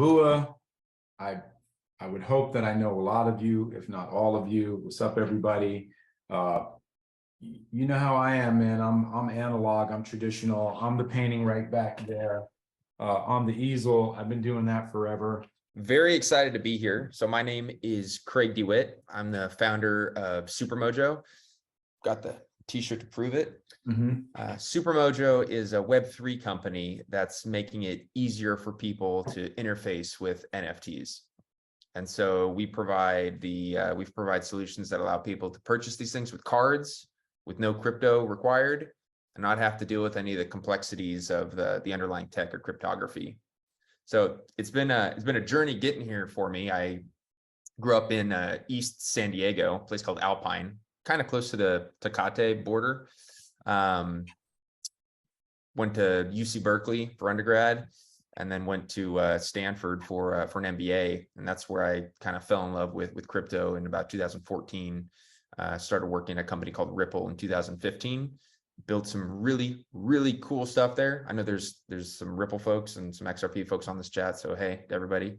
Bua. I would hope that I know a lot of you, if not all of you. What's up, everybody? You know how I am, man. I'm analog, I'm traditional. I'm the painting right back there on the easel. I've been doing that forever. Very excited to be here. So my name is Craig DeWitt. I'm the founder of Super Mojo. Got the t-shirt to prove it. Super Mojo is a Web3 company that's making it easier for people to interface with NFTs. And so we provide solutions that allow people to purchase these things with cards, with no crypto required, and not have to deal with any of the complexities of the underlying tech or cryptography. So it's been a journey getting here for me. I grew up in East San Diego, a place called Alpine, kind of close to the Tecate border. Went to UC Berkeley for undergrad, and then went to Stanford for an MBA, and that's where I kind of fell in love with crypto in about 2014. Started working at a company called Ripple in 2015. Built some really, really cool stuff there. I know there's some Ripple folks and some XRP folks on this chat, so hey to everybody.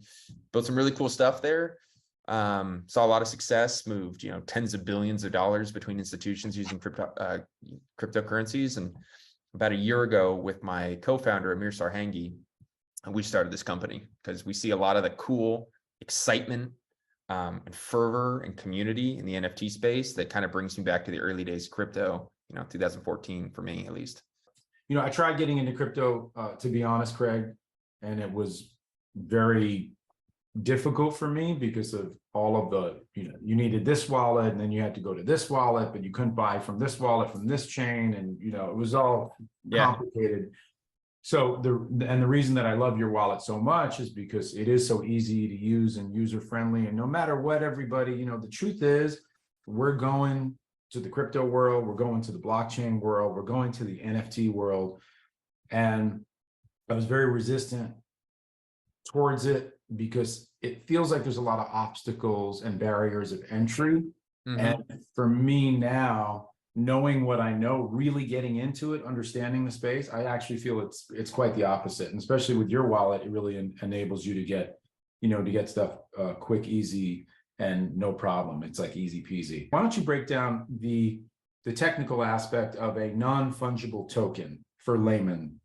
Built some really cool stuff there. Saw a lot of success. Moved tens of billions of dollars between institutions using cryptocurrencies. And about a year ago, with my co-founder Amir Sarhangi, we started this company because we see a lot of the cool excitement and fervor and community in the NFT space that kind of brings me back to the early days of crypto. 2014 for me, at least. I tried getting into crypto, to be honest, Craig, and it was very difficult for me because of all of the, you needed this wallet and then you had to go to this wallet, but you couldn't buy from this wallet, from this chain. And, it was all complicated. So the reason that I love your wallet so much is because it is so easy to use and user friendly. And no matter what, everybody, the truth is we're going to the crypto world, we're going to the blockchain world, we're going to the NFT world. And I was very resistant towards it because it feels like there's a lot of obstacles and barriers of entry. And for me now, knowing what I know, really getting into it, understanding the space, I actually feel it's quite the opposite. And especially with your wallet, it really enables you to get stuff quick, easy, and no problem. It's like easy peasy. Why don't you break down the technical aspect of a non-fungible token for laymen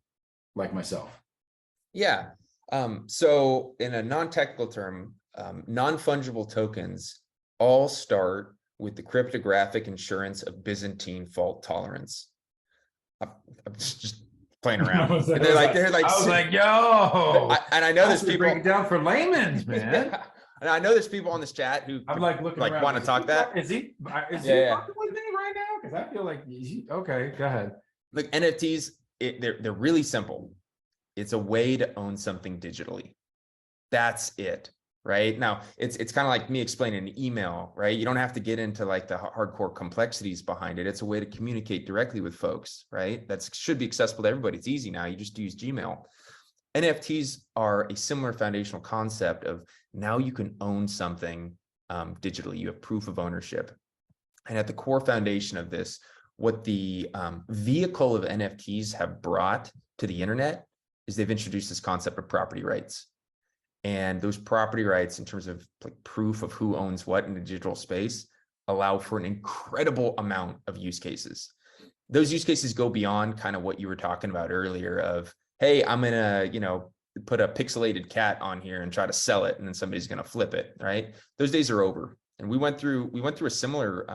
like myself? Yeah. So in a non-technical term, non-fungible tokens all start with the cryptographic insurance of Byzantine fault tolerance. I'm just playing around. I was like, yo. I know there's people break it down for laymen, man. Yeah. And I know there's people on this chat who I'm like looking around, want to talk that. Is he talking with me right now? Because I feel like okay, go ahead. Like NFTs, they're really simple. It's a way to own something digitally. That's it, right? Now it's kind of like me explaining an email, right? You don't have to get into like the hardcore complexities behind it. It's a way to communicate directly with folks, right? That should be accessible to everybody. It's easy now. You just use Gmail. NFTs are a similar foundational concept of now you can own something digitally. You have proof of ownership. And at the core foundation of this, what the vehicle of NFTs have brought to the internet is they've introduced this concept of property rights. And those property rights, in terms of like proof of who owns what in the digital space, allow for an incredible amount of use cases. Those use cases go beyond kind of what you were talking about earlier of, hey, I'm gonna, put a pixelated cat on here and try to sell it, and then somebody's gonna flip it, right? Those days are over. And we went through a similar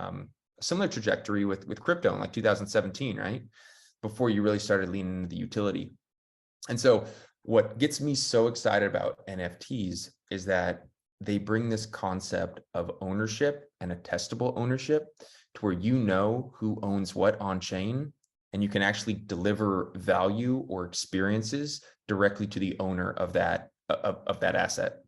trajectory with crypto in like 2017, right? Before you really started leaning into the utility. And so what gets me so excited about NFTs is that they bring this concept of ownership and attestable ownership to where who owns what on chain, and you can actually deliver value or experiences directly to the owner of that asset.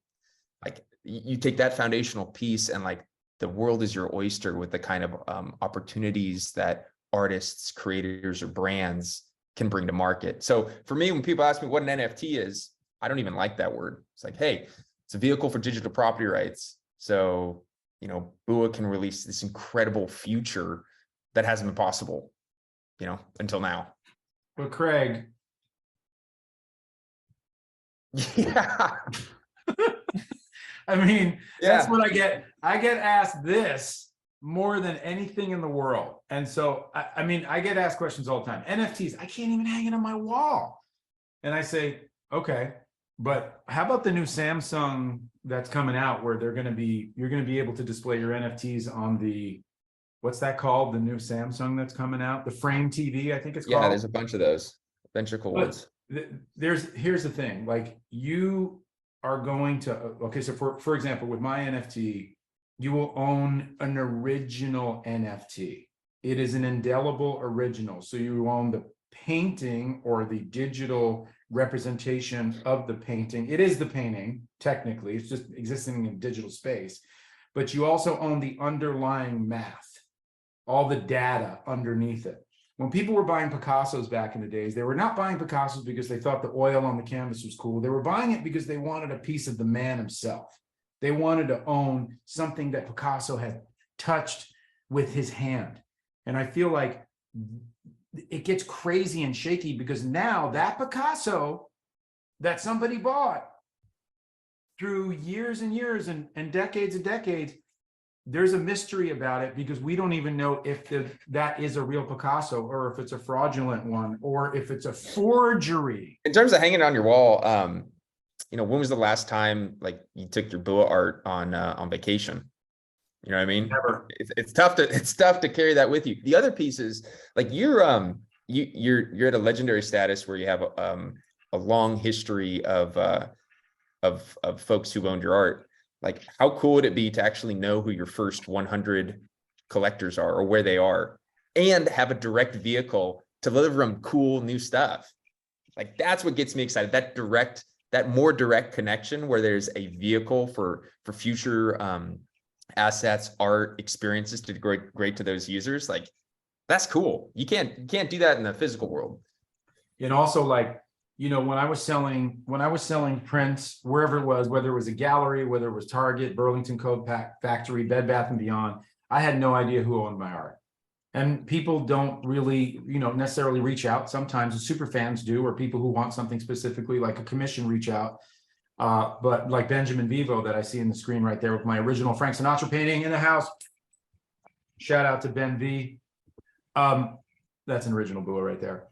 Like you take that foundational piece and like the world is your oyster with the kind of opportunities that artists, creators, or brands can bring to market. So for me, when people ask me what an NFT is, I don't even like that word. It's like, hey, it's a vehicle for digital property rights. So, Bua can release this incredible future that hasn't been possible, until now. But Craig. Yeah. I mean, that's Yeah. what I get. I get asked this more than anything in the world. And so, I mean, I get asked questions all the time. NFTs, I can't even hang it on my wall. And I say, okay, but how about the new Samsung that's coming out where you're going to be able to display your NFTs on the, what's that called? The new Samsung that's coming out, the Frame TV, I think it's Yeah, called. there's a bunch of those. Venture cool ones. Here's the thing, like you are going to, okay, so for example, with my NFT, you will own an original NFT. It is an indelible original. So you own the painting or the digital representation of the painting. It is the painting, technically, it's just existing in digital space, but you also own the underlying math, all the data underneath it. When people were buying Picassos back in the days, they were not buying Picassos because they thought the oil on the canvas was cool. They were buying it because they wanted a piece of the man himself. They wanted to own something that Picasso had touched with his hand. And I feel like it gets crazy and shaky because now that Picasso that somebody bought through years and years and decades and decades, there's a mystery about it because we don't even know if that is a real Picasso or if it's a fraudulent one or if it's a forgery. In terms of hanging on your wall, when was the last time like you took your Bua art on vacation? You know what I mean? Never. It's tough to carry that with you. The other piece is like you're at a legendary status where you have a long history of folks who've owned your art. Like, how cool would it be to actually know who your first 100 collectors are or where they are and have a direct vehicle to deliver them cool new stuff? Like, that's what gets me excited. That more direct connection where there's a vehicle for future assets, art, experiences to great to those users. Like, that's cool. You can't do that in the physical world. And also, like, when I was selling prints, wherever it was, whether it was a gallery, whether it was Target, Burlington Coat Factory, Bed Bath and Beyond, I had no idea who owned my art. And people don't really, necessarily reach out. Sometimes the super fans do, or people who want something specifically, like a commission, reach out. But like Benjamin Vivo that I see in the screen right there with my original Frank Sinatra painting in the house. Shout out to Ben V. That's an original Bua right there.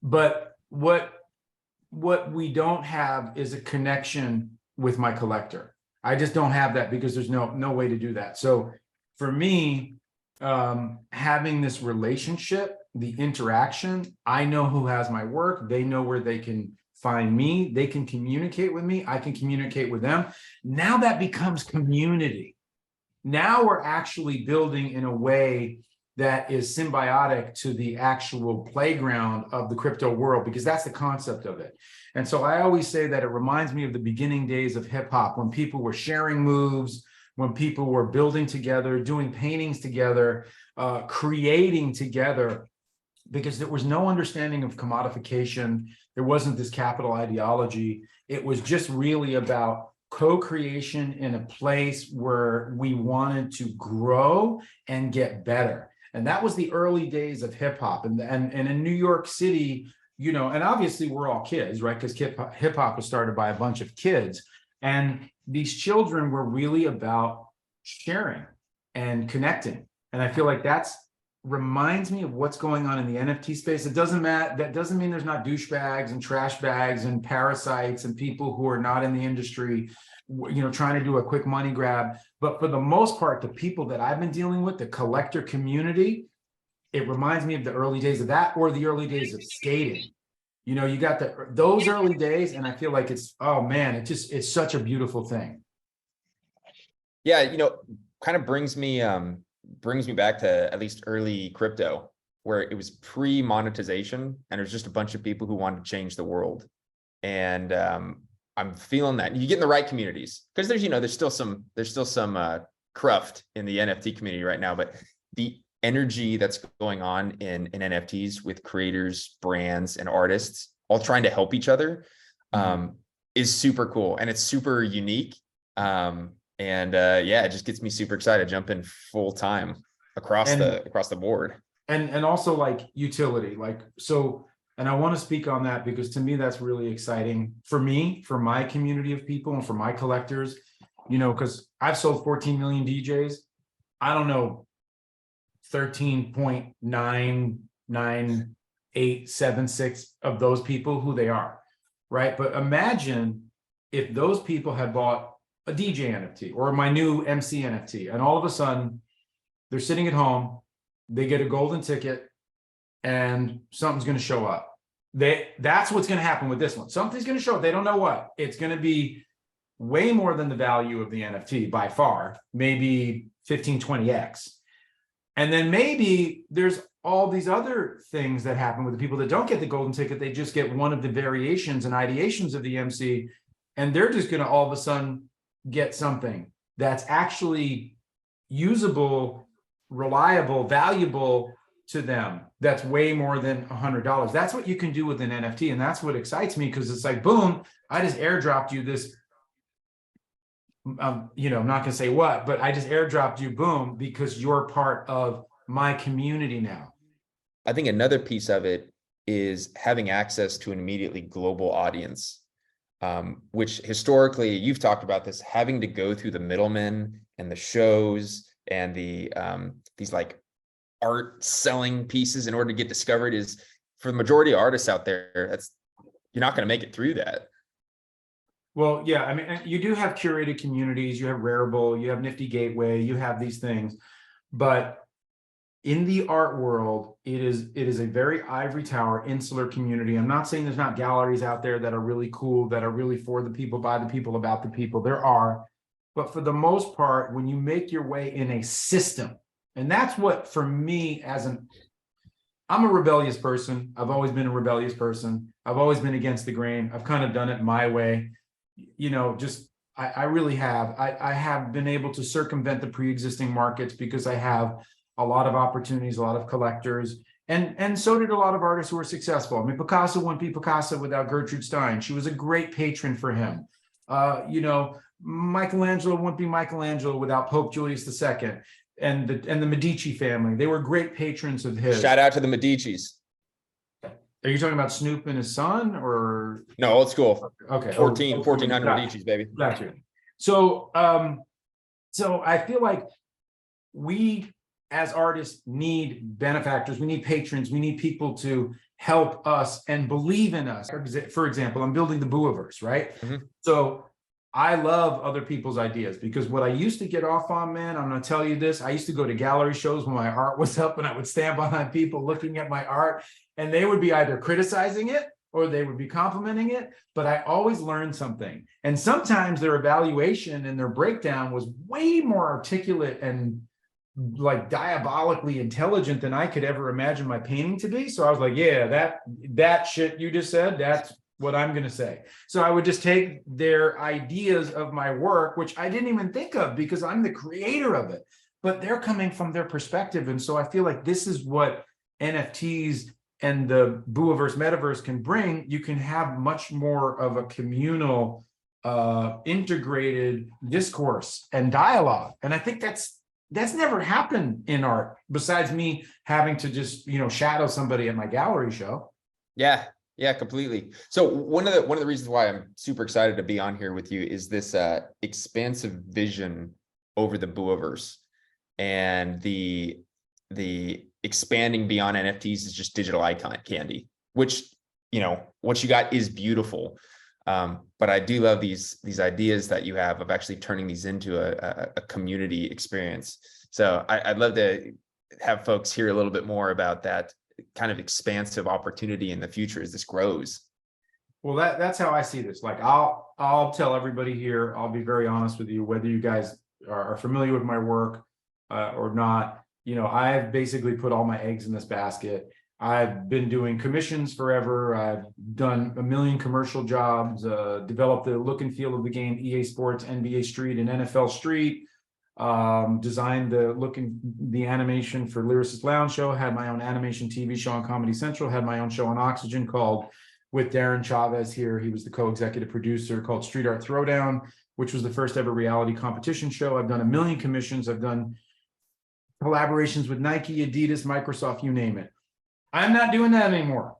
But what we don't have is a connection with my collector. I just don't have that because there's no way to do that. So for me, having this relationship, the interaction, I know who has my work. They know where they can find me. They can communicate with me. I can communicate with them. Now that becomes community. Now we're actually building in a way that is symbiotic to the actual playground of the crypto world, because that's the concept of it. And so I always say that it reminds me of the beginning days of hip hop, when people were sharing moves, when people were building together, doing paintings together, creating together, because there was no understanding of commodification. There wasn't this capital ideology. It was just really about co-creation in a place where we wanted to grow and get better. And that was the early days of hip hop. And in New York City, and obviously we're all kids, right? Because hip hop was started by a bunch of kids. And these children were really about sharing and connecting. And I feel like that's reminds me of what's going on in the NFT space. It doesn't matter. That doesn't mean there's not douchebags and trash bags and parasites and people who are not in the industry, trying to do a quick money grab. But for the most part, the people that I've been dealing with, the collector community, it reminds me of the early days of that, or the early days of skating. You got those early days, and I feel like it's such a beautiful thing. Yeah, kind of brings me back to at least early crypto, where it was pre-monetization and it was just a bunch of people who wanted to change the world. And I'm feeling that you get in the right communities, because there's still some cruft in the NFT community right now, but the energy that's going on in NFTs with creators, brands, and artists all trying to help each other is super cool, and it's super unique. It just gets me super excited, jumping full time across the board. And also like utility, like, so And I want to speak on that because to me, that's really exciting for me, for my community of people and for my collectors, because I've sold 14 million DJs. I don't know 13.99876 of those people who they are, right? But imagine if those people had bought a DJ NFT or my new MC NFT, and all of a sudden they're sitting at home, they get a golden ticket, and something's going to show up. That's what's going to happen with this one. Something's going to show up. They don't know what. It's going to be way more than the value of the NFT by far, maybe 15, 20x. And then maybe there's all these other things that happen with the people that don't get the golden ticket. They just get one of the variations and ideations of the MC, and they're just going to all of a sudden get something that's actually usable, reliable, valuable to them. That's way more than $100. That's what you can do with an NFT. And that's what excites me, because it's like, boom, I just airdropped you this. I'm not going to say what, but I just airdropped you, boom, because you're part of my community now. I think another piece of it is having access to an immediately global audience, which historically, you've talked about this, having to go through the middlemen and the shows and the these like art selling pieces in order to get discovered is, for the majority of artists out there, you're not going to make it through that. Well, yeah, I mean, you do have curated communities, you have Rarible, you have Nifty Gateway, you have these things, but in the art world, it is a very ivory tower, insular community. I'm not saying there's not galleries out there that are really cool, that are really for the people, by the people, about the people. There are, but for the most part, when you make your way in a system, and that's what, for me, I'm a rebellious person. I've always been a rebellious person. I've always been against the grain. I've kind of done it my way. I really have. I have been able to circumvent the pre-existing markets because I have a lot of opportunities, a lot of collectors, and so did a lot of artists who were successful. I mean, Picasso wouldn't be Picasso without Gertrude Stein. She was a great patron for him. Michelangelo wouldn't be Michelangelo without Pope Julius II and the Medici family. They were great patrons of his. Shout out to the Medicis. Are you talking about Snoop and his son, or no, old school? Okay, 1400 Medicis, baby. Gotcha. So I feel like we as artists need benefactors, we need patrons, we need people to help us and believe in us. For example, I'm building the Booliverse, right? Mm-hmm. So I love other people's ideas, because what I used to get off on, man, I'm going to tell you this. I used to go to gallery shows when my art was up, and I would stand behind people looking at my art, and they would be either criticizing it or they would be complimenting it. But I always learned something. And sometimes their evaluation and their breakdown was way more articulate and like diabolically intelligent than I could ever imagine my painting to be. So I was like, yeah, that shit you just said, that's what I'm going to say. So I would just take their ideas of my work, which I didn't even think of because I'm the creator of it, but they're coming from their perspective. And so I feel like this is what NFTs and the Booliverse metaverse can bring. You can have much more of a communal, integrated discourse and dialogue. And I think that's never happened in art, besides me having to just, shadow somebody at my gallery show. Yeah, completely. So one of the reasons why I'm super excited to be on here with you is this expansive vision over the Booliverse, and the expanding beyond NFTs is just digital icon candy, which, what you got is beautiful. But I do love these ideas that you have of actually turning these into a community experience. So I'd love to have folks hear a little bit more about that kind of expansive opportunity in the future as this grows. Well, that's how I see this. Like, I'll tell everybody here, I'll be very honest with you, whether you guys are familiar with my work or not. I've basically put all my eggs in this basket. I've been doing commissions forever. I've done a million commercial jobs, developed the look and feel of the game, EA Sports, NBA Street, and NFL Street. Designed the animation for Lyricist Lounge Show, had my own animation TV show on Comedy Central, had my own show on Oxygen called, with Darren Chavez here, he was the co-executive producer, called Street Art Throwdown, which was the first ever reality competition show. I've done a million commissions. I've done collaborations with Nike, Adidas, Microsoft, you name it. I'm not doing that anymore.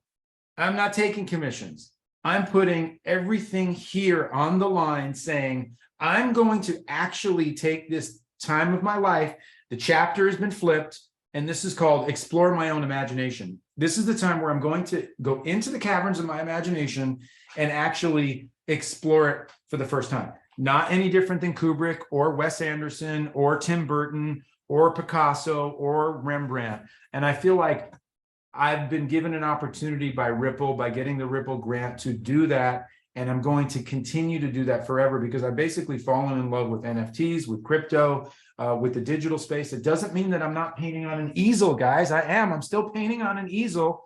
I'm not taking commissions. I'm putting everything here on the line saying, I'm going to actually take this time of my life. The chapter has been flipped, and this is called explore my own imagination. This is the time where I'm going to go into the caverns of my imagination and actually explore it for the first time. Not any different than Kubrick or Wes Anderson or Tim Burton or Picasso or Rembrandt. And I feel like I've been given an opportunity by Ripple, by getting the Ripple grant to do that. And I'm going to continue to do that forever because I've basically fallen in love with NFTs, with crypto, with the digital space. It doesn't mean that I'm not painting on an easel, guys. I'm still painting on an easel,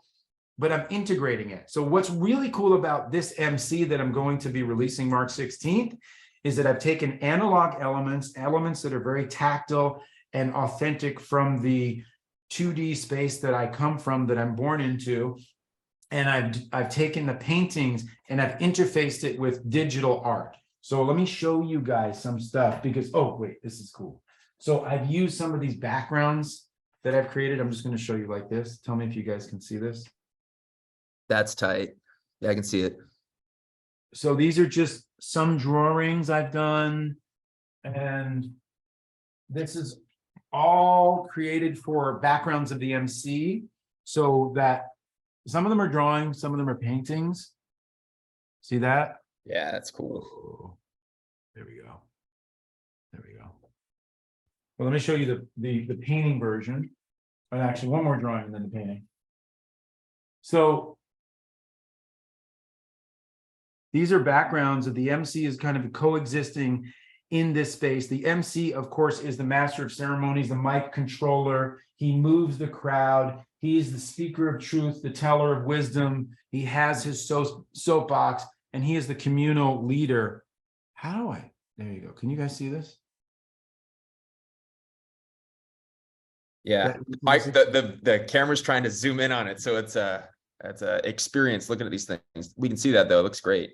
but I'm integrating it. So what's really cool about this MC that I'm going to be releasing March 16th is that I've taken analog elements that are very tactile and authentic from the 2D space that I come from, that I'm born into. And I've taken the paintings and I've interfaced it with digital art. So let me show you guys some stuff because, oh, wait, this is cool. So I've used some of these backgrounds that I've created. I'm just going to show you like this. Tell me if you guys can see this. That's tight. Yeah, I can see it. So these are just some drawings I've done. And this is all created for backgrounds of the MC, so that some of them are drawings, some of them are paintings. See that? Yeah, that's cool. Oh, there we go. There we go. Well, let me show you the painting version. And actually one more drawing and then the painting. So these are backgrounds of the MC is kind of coexisting in this space. The MC, of course, is the master of ceremonies, the mic controller. He moves the crowd. He is the speaker of truth, the teller of wisdom. He has his soapbox, and he is the communal leader. There you go. Can you guys see this? Yeah, Mike, the camera's trying to zoom in on it, so it's a experience looking at these things. We can see that though. It looks great.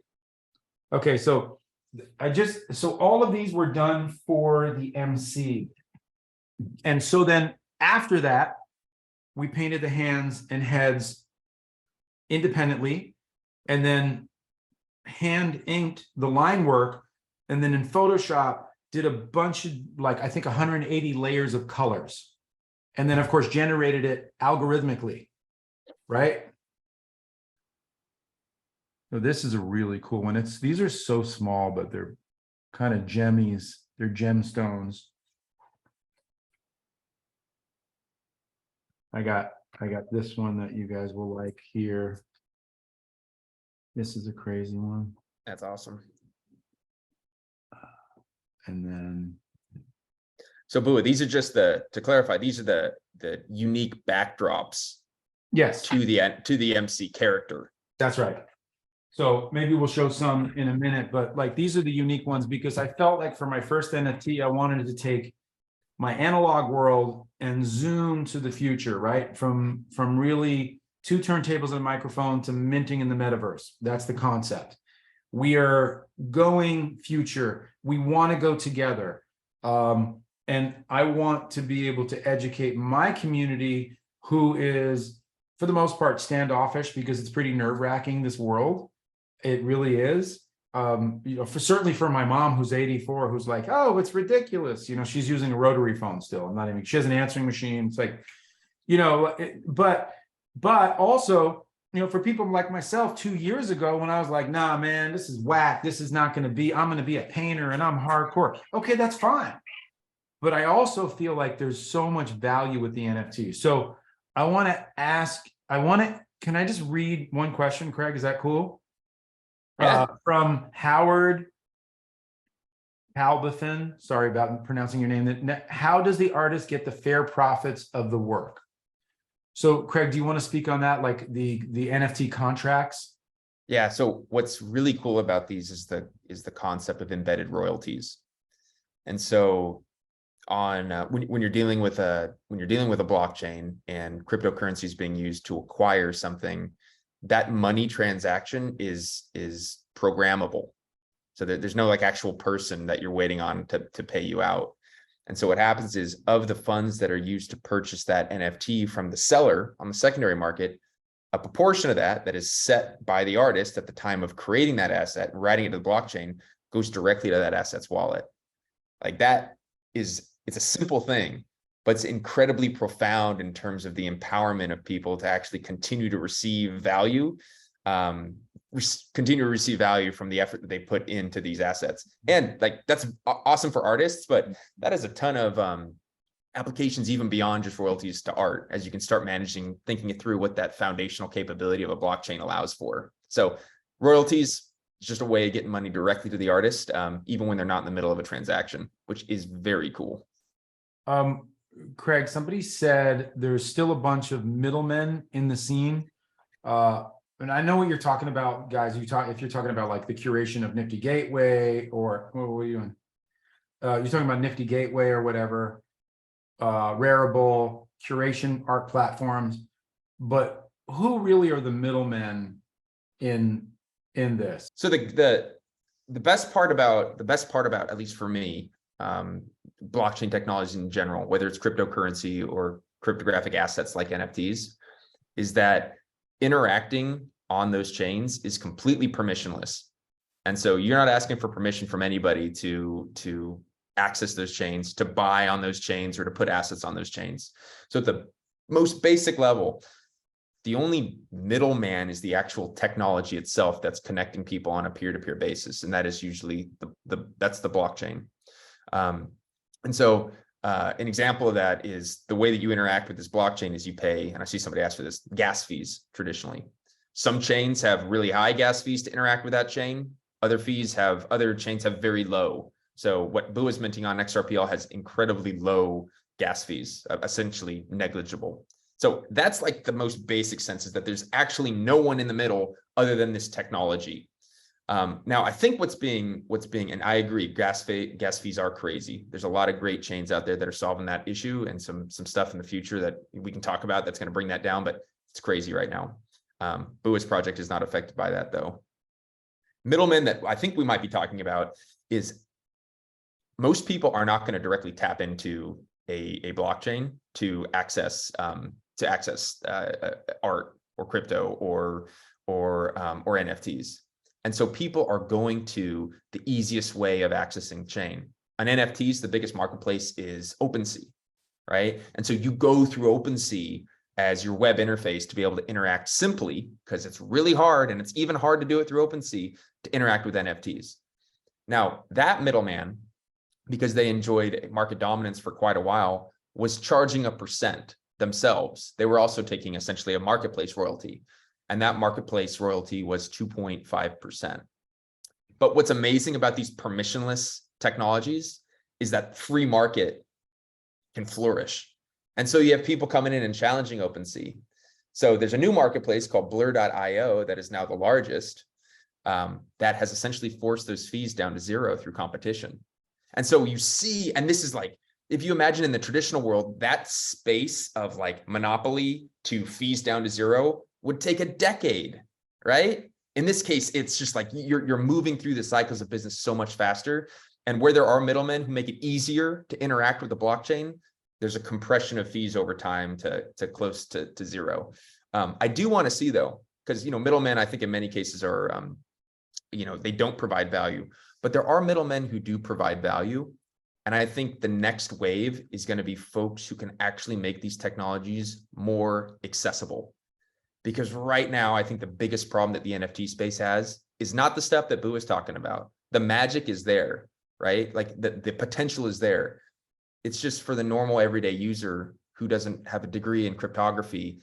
Okay, so all of these were done for the MC. And so then after that, we painted the hands and heads independently, and then hand inked the line work. And then in Photoshop, did a bunch of, like, I think 180 layers of colors. And then of course, generated it algorithmically, right? So this is a really cool one. These are so small, but they're kind of gemmies. They're gemstones. I got this one that you guys will like here. This is a crazy one. That's awesome. And then, so Boo, these are just to clarify, these are the unique backdrops. yes, To the MC character. that's right. So maybe we'll show some in a minute, but like these are the unique ones because I felt like for my first NFT, I wanted to take my analog world and zoom to the future, right? From really 2 turntables and a microphone to minting in the metaverse. That's the concept. We are going future. We want to go together. And I want to be able to educate my community, who is, for the most part, standoffish, because it's pretty nerve-wracking, this world. It really is. Certainly for my mom, who's 84, who's like, oh, it's ridiculous. She's using a rotary phone still. She has an answering machine. It's like, but also, for people like myself 2 years ago, when I was like, nah, man, this is whack. This is not going to be, I'm going to be a painter and I'm hardcore. Okay, that's fine. But I also feel like there's so much value with the NFT. So I want to ask, can I just read one question, Craig? Is that cool? Yeah. From Howard Palbathan, sorry about pronouncing your name. How does the artist get the fair profits of the work? So Craig, do you want to speak on that, like the NFT contracts? Yeah, so what's really cool about these is the concept of embedded royalties. And so when you're dealing with a blockchain and cryptocurrency is being used to acquire something, that money transaction is programmable. So there's no like actual person that you're waiting on to pay you out. And so what happens is, of the funds that are used to purchase that NFT from the seller on the secondary market, a proportion of that is set by the artist at the time of creating that asset and writing it to the blockchain goes directly to that asset's wallet. Like that it's a simple thing, but it's incredibly profound in terms of the empowerment of people to actually continue to receive value, continue to receive value from the effort that they put into these assets. And like, that's awesome for artists, but that is a ton of applications even beyond just royalties to art, as you can start managing, thinking it through what that foundational capability of a blockchain allows for. So royalties is just a way of getting money directly to the artist, even when they're not in the middle of a transaction, which is very cool. Craig, somebody said there's still a bunch of middlemen in the scene. And I know what you're talking about, guys. If you're talking about like the curation of Nifty Gateway, or what were you doing? You're talking about Nifty Gateway or whatever. Rarible, curation, art platforms, but who really are the middlemen in this? So the best part about, at least for me, blockchain technology in general, whether it's cryptocurrency or cryptographic assets like NFTs, is that interacting on those chains is completely permissionless. And so you're not asking for permission from anybody to access those chains, to buy on those chains, or to put assets on those chains. So at the most basic level, the only middleman is the actual technology itself that's connecting people on a peer-to-peer basis. And that is usually that's the blockchain. And so an example of that is the way that you interact with this blockchain is you pay, and I see somebody ask for this, gas fees traditionally. Some chains have really high gas fees to interact with that chain. Other chains have very low. So what Boo is minting on XRPL has incredibly low gas fees, essentially negligible. So that's like the most basic sense, is that there's actually no one in the middle other than this technology. Now, I think what's being, and I agree, gas fees are crazy. There's a lot of great chains out there that are solving that issue, and some stuff in the future that we can talk about that's going to bring that down, but it's crazy right now. Boo's project is not affected by that though. Middlemen that I think we might be talking about is most people are not going to directly tap into a blockchain to access art or crypto or NFTs. And so people are going to the easiest way of accessing chain. On NFTs, the biggest marketplace is OpenSea, right? And so you go through OpenSea as your web interface to be able to interact simply, because it's really hard, and it's even hard to do it through OpenSea, to interact with NFTs. Now, that middleman, because they enjoyed market dominance for quite a while, was charging a percent themselves. They were also taking essentially a marketplace royalty, and that marketplace royalty was 2.5%. But what's amazing about these permissionless technologies is that free market can flourish. And so you have people coming in and challenging OpenSea. So there's a new marketplace called Blur.io that is now the largest, that has essentially forced those fees down to zero through competition. And so you see, and this is like, if you imagine in the traditional world, that space of like monopoly to fees down to zero would take a decade, right? In this case, it's just like you're moving through the cycles of business so much faster. And where there are middlemen who make it easier to interact with the blockchain, there's a compression of fees over time to close to zero. I do want to see though, because middlemen, I think in many cases are, they don't provide value, but there are middlemen who do provide value. And I think the next wave is going to be folks who can actually make these technologies more accessible. Because right now, I think the biggest problem that the NFT space has is not the stuff that Boo is talking about. The magic is there, right? Like the potential is there. It's just for the normal everyday user who doesn't have a degree in cryptography,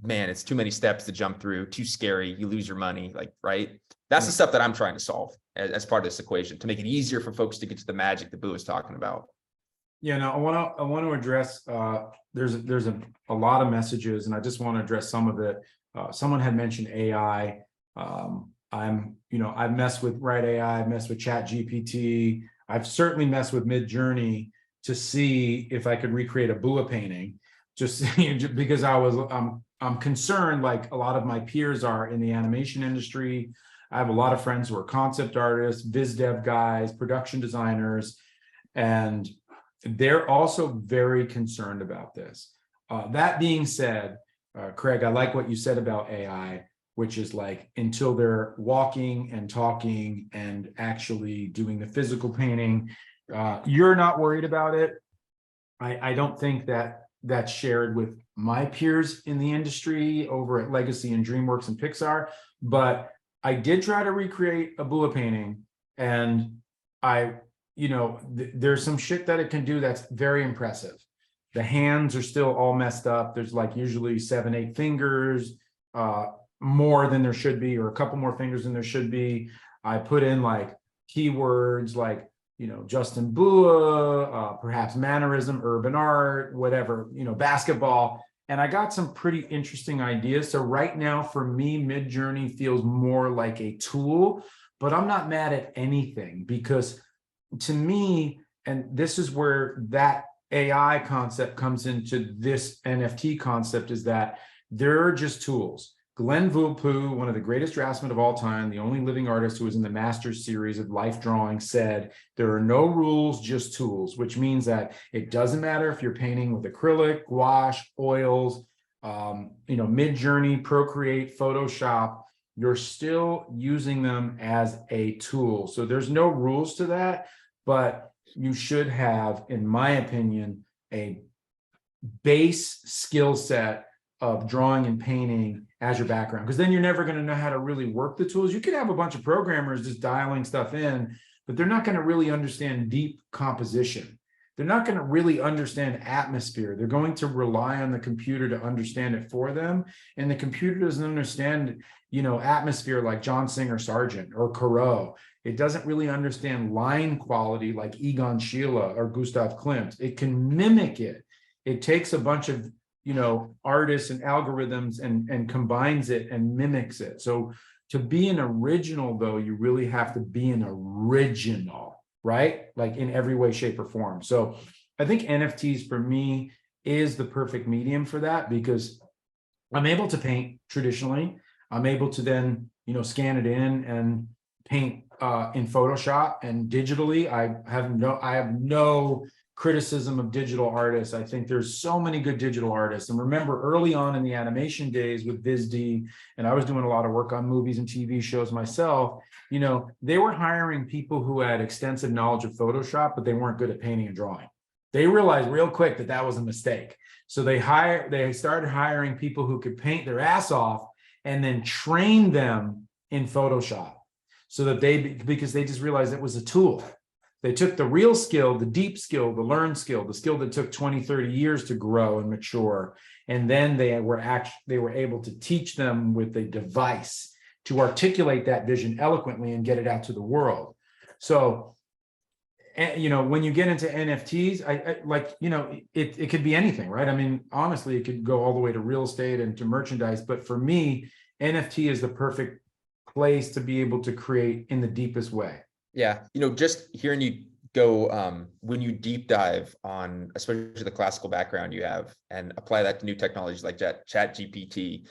man, it's too many steps to jump through, too scary, you lose your money, like, right? That's the stuff that I'm trying to solve as part of this equation, to make it easier for folks to get to the magic that Boo is talking about. Yeah, no, I want to address, there's a lot of messages, and I just want to address some of it. Someone had mentioned AI. I've messed with Write AI, I've messed with Chat GPT. I've certainly messed with Midjourney to see if I could recreate a Bua painting, just because I'm concerned, like a lot of my peers are in the animation industry. I have a lot of friends who are concept artists, biz dev guys, production designers, and they're also very concerned about this. That being said, Craig, I like what you said about AI, which is like until they're walking and talking and actually doing the physical painting, you're not worried about it. I don't think that that's shared with my peers in the industry over at Legacy and DreamWorks and Pixar, but I did try to recreate a Bua painting, and there's some shit that it can do that's very impressive. The hands are still all messed up. There's like usually 7, 8 fingers, more than there should be, or a couple more fingers than there should be. I put in like keywords like, Justin Bua, perhaps mannerism, urban art, whatever, basketball. And I got some pretty interesting ideas. So right now for me, Midjourney feels more like a tool, but I'm not mad at anything, because to me, and this is where that AI concept comes into this NFT concept, is that they're just tools. Glenn Vulpu, one of the greatest draftsmen of all time, the only living artist who was in the Masters series of life drawing, said, there are no rules, just tools, which means that it doesn't matter if you're painting with acrylic, gouache, oils, Midjourney, Procreate, Photoshop, you're still using them as a tool. So there's no rules to that, but you should have, in my opinion, a base skill set of drawing and painting as your background, because then you're never going to know how to really work the tools. You could have a bunch of programmers just dialing stuff in, but they're not going to really understand deep composition. They're not going to really understand atmosphere. They're going to rely on the computer to understand it for them. And the computer doesn't understand, atmosphere like John Singer Sargent or Corot. It doesn't really understand line quality like Egon Schiele or Gustav Klimt. It can mimic it. It takes a bunch of artists and algorithms and combines it and mimics it. So to be an original, though, you really have to be an original, right? Like in every way, shape, or form. So I think NFTs for me is the perfect medium for that, because I'm able to paint traditionally. I'm able to then, scan it in and paint in Photoshop and digitally. I have no criticism of digital artists. I think there's so many good digital artists. And remember early on in the animation days with VisD, and I was doing a lot of work on movies and TV shows myself, they were hiring people who had extensive knowledge of Photoshop, but they weren't good at painting and drawing. They realized real quick that that was a mistake. So they started hiring people who could paint their ass off and then train them in Photoshop, so that because they just realized it was a tool. They took the real skill, the deep skill, the learned skill, the skill that took 20, 30 years to grow and mature. And then they were able to teach them with a device to articulate that vision eloquently and get it out to the world. So, when you get into NFTs, it could be anything, right? I mean, honestly, it could go all the way to real estate and to merchandise. But for me, NFT is the perfect place to be able to create in the deepest way. Yeah. Just hearing you go, when you deep dive on, especially the classical background you have, and apply that to new technologies like ChatGPT,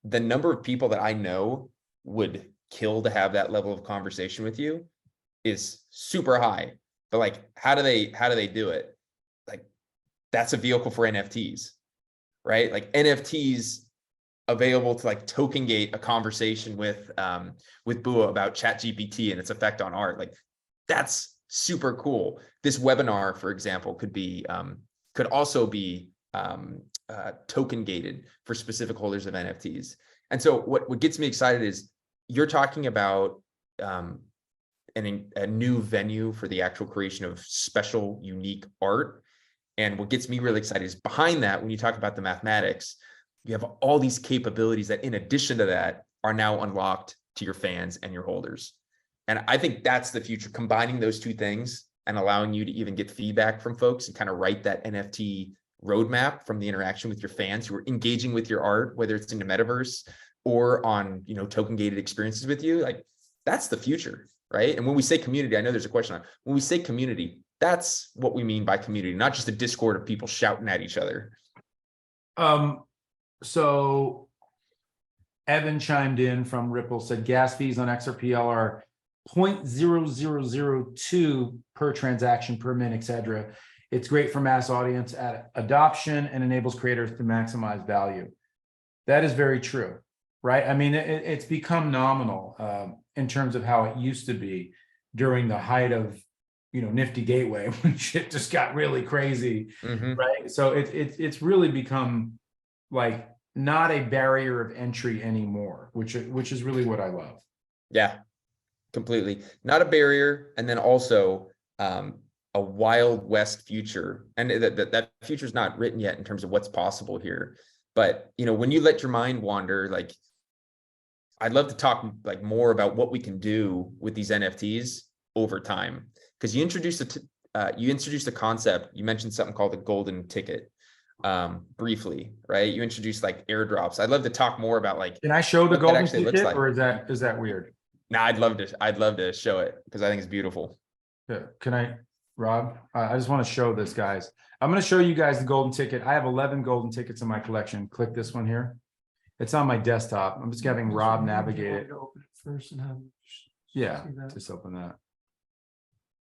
the number of people that I know would kill to have that level of conversation with you is super high. But like, how do they do it? Like, that's a vehicle for NFTs, right? Like NFTs available to like token gate a conversation with Bua about ChatGPT and its effect on art. Like, that's super cool. This webinar, for example, could also be token gated for specific holders of NFTs. And so what gets me excited is you're talking about a new venue for the actual creation of special, unique art. And what gets me really excited is behind that, when you talk about the mathematics, you have all these capabilities that, in addition to that, are now unlocked to your fans and your holders. And I think that's the future, combining those two things and allowing you to even get feedback from folks and kind of write that NFT roadmap from the interaction with your fans who are engaging with your art, whether it's in the metaverse or on, token gated experiences with you. Like, that's the future, right? And when we say community, I know there's a question on, when we say community, that's what we mean by community, not just a Discord of people shouting at each other. So Evan chimed in from Ripple, said gas fees on XRPL are 0.0002 per transaction per minute, etc. It's great for mass audience adoption and enables creators to maximize value. That is very true, right? I mean, it's become nominal in terms of how it used to be during the height of, Nifty Gateway when shit just got really crazy, Mhm. right? So it's really become like not a barrier of entry anymore, which is really what I love. Yeah, completely. Not a barrier. And then also a Wild West future. And that future is not written yet in terms of what's possible here. But, when you let your mind wander, like, I'd love to talk like more about what we can do with these NFTs over time. Because you introduced the concept. You mentioned something called the golden ticket briefly, right? You introduced like airdrops. I'd love to talk more about like Can I show the what that golden actually looks ticket, like. or is that weird? No, I'd love to show it because I think it's beautiful. Yeah. Can I, Rob? I just want to show this, guys. I'm going to show you guys the golden ticket. I have 11 golden tickets in my collection. Click this one here. It's on my desktop. I'm just having Rob navigate it. Open it first and have. Yeah, see that. just open that.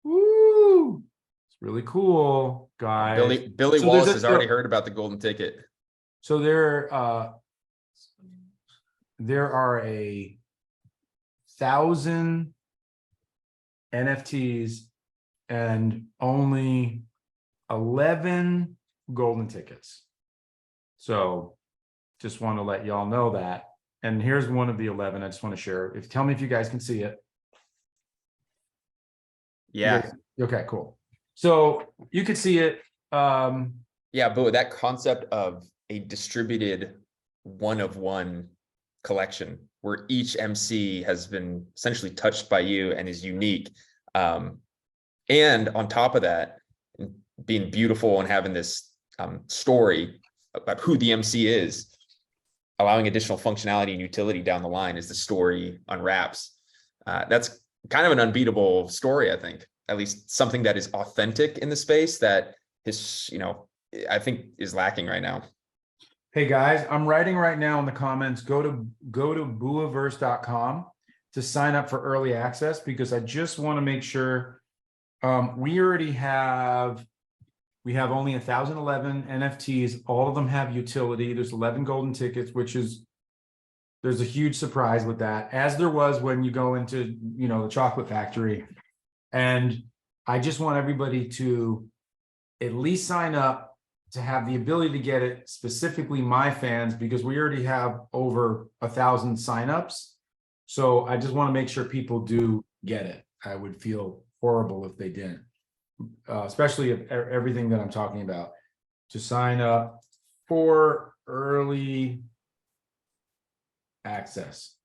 Woo! It's really cool, guys. Billy So Wallace there's has already heard about the golden ticket. So there are 1,000 NFTs and only 11 golden tickets. So just want to let y'all know that. And here's one of the 11 I just want to share. Tell me if you guys can see it. Yeah. Okay, cool. So you could see it. Yeah, but that concept of a distributed one-of-one collection where each MC has been essentially touched by you and is unique. And on top of that, being beautiful and having this story about who the MC is, allowing additional functionality and utility down the line as the story unwraps. That's kind of an unbeatable story, I think. At least something that is authentic in the space that is, I think is lacking right now. Hey guys, I'm writing right now in the comments, go to Booliverse.com to sign up for early access, because I just want to make sure we have only 1,011 NFTs. All of them have utility. There's 11 golden tickets, there's a huge surprise with that, as there was when you go into, the chocolate factory. And I just want everybody to at least sign up to have the ability to get it, specifically my fans, because we already have over 1,000 signups. So I just want to make sure people do get it. I would feel horrible if they didn't, especially if everything that I'm talking about, to sign up for early access.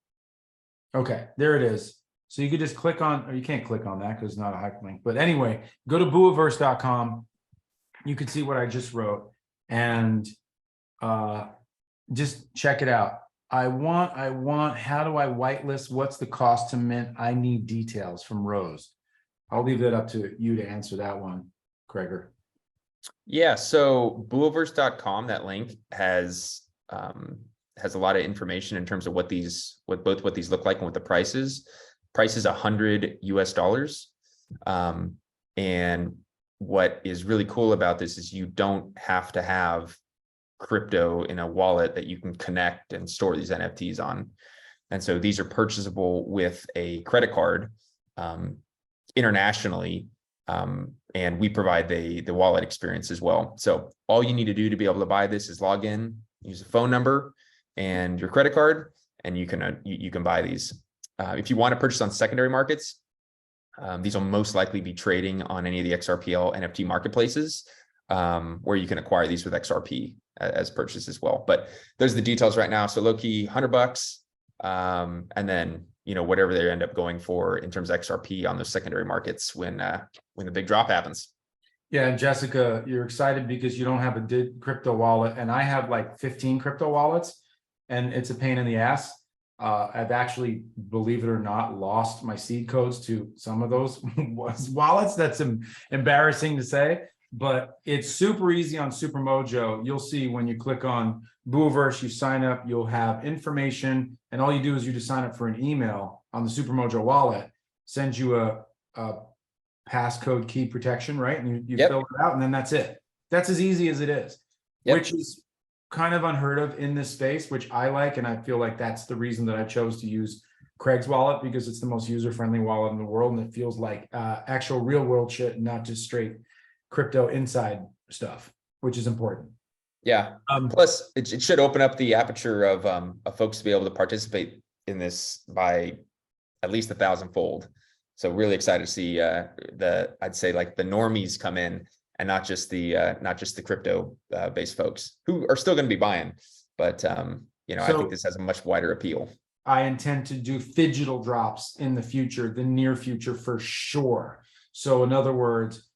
Okay, there it is. So you could just click on, or you can't click on that because it's not a hyperlink. But anyway, go to Booliverse.com. You can see what I just wrote and just check it out. I want, how do I whitelist? What's the cost to mint? I need details from Rose. I'll leave that up to you to answer that one, Gregor. Yeah, so Booliverse.com, that link has a lot of information in terms of what these look like and what the price is. Price is $100 US. And what is really cool about this is you don't have to have crypto in a wallet that you can connect and store these NFTs on. And so these are purchasable with a credit card internationally. And we provide the wallet experience as well. So all you need to do to be able to buy this is log in, use a phone number and your credit card, and you can buy these. If you want to purchase on secondary markets, these will most likely be trading on any of the XRPL NFT marketplaces, where you can acquire these with XRP as purchase as well. But those are the details right now. So low key $100, and then whatever they end up going for in terms of XRP on those secondary markets when the big drop happens. Yeah, and Jessica, you're excited because you don't have a crypto wallet, and I have like 15 crypto wallets, and it's a pain in the ass. I've actually, believe it or not, lost my seed codes to some of those wallets. That's embarrassing to say, but it's super easy on Super Mojo. You'll see when you click on Booliverse, you sign up, you'll have information, and all you do is you just sign up for an email on the Super Mojo wallet, sends you a passcode key protection, right? And you Yep. fill it out, and then that's it. That's as easy as it is, Yep. which is kind of unheard of in this space, which I like. And I feel like that's the reason that I chose to use Craig's wallet, because it's the most user-friendly wallet in the world. And it feels like actual real world shit, not just straight crypto inside stuff, which is important. Yeah. Plus, it should open up the aperture of folks to be able to participate in this by at least 1,000-fold. So really excited to see I'd say like the normies come in, and not just the crypto based folks who are still going to be buying, but you know, I think this has a much wider appeal. I intend to do phygital drops in the future, the near future for sure. So in other words,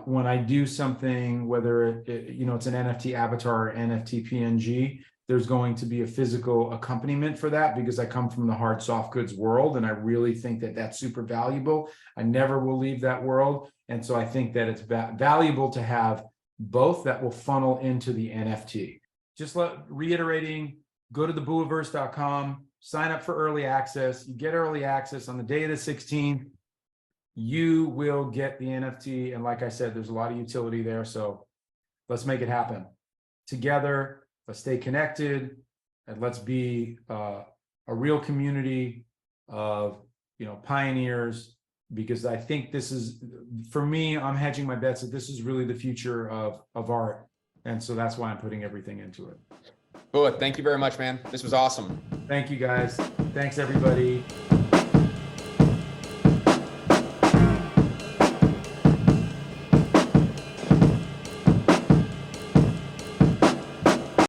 when I do something, whether it's an NFT avatar or NFT PNG, there's going to be a physical accompaniment for that, because I come from the hard soft goods world, and I really think that that's super valuable. I never will leave that world. And so I think that it's valuable to have both that will funnel into the NFT. Just reiterating, go to the Booliverse.com, sign up for early access. You get early access on the day of the 16th. You will get the NFT. And like I said, there's a lot of utility there. So let's make it happen together. Let's stay connected, and let's be a real community of, pioneers, because I think this is, for me, I'm hedging my bets that this is really the future of art. And so that's why I'm putting everything into it. Good. Thank you very much, man. This was awesome. Thank you, guys. Thanks, everybody.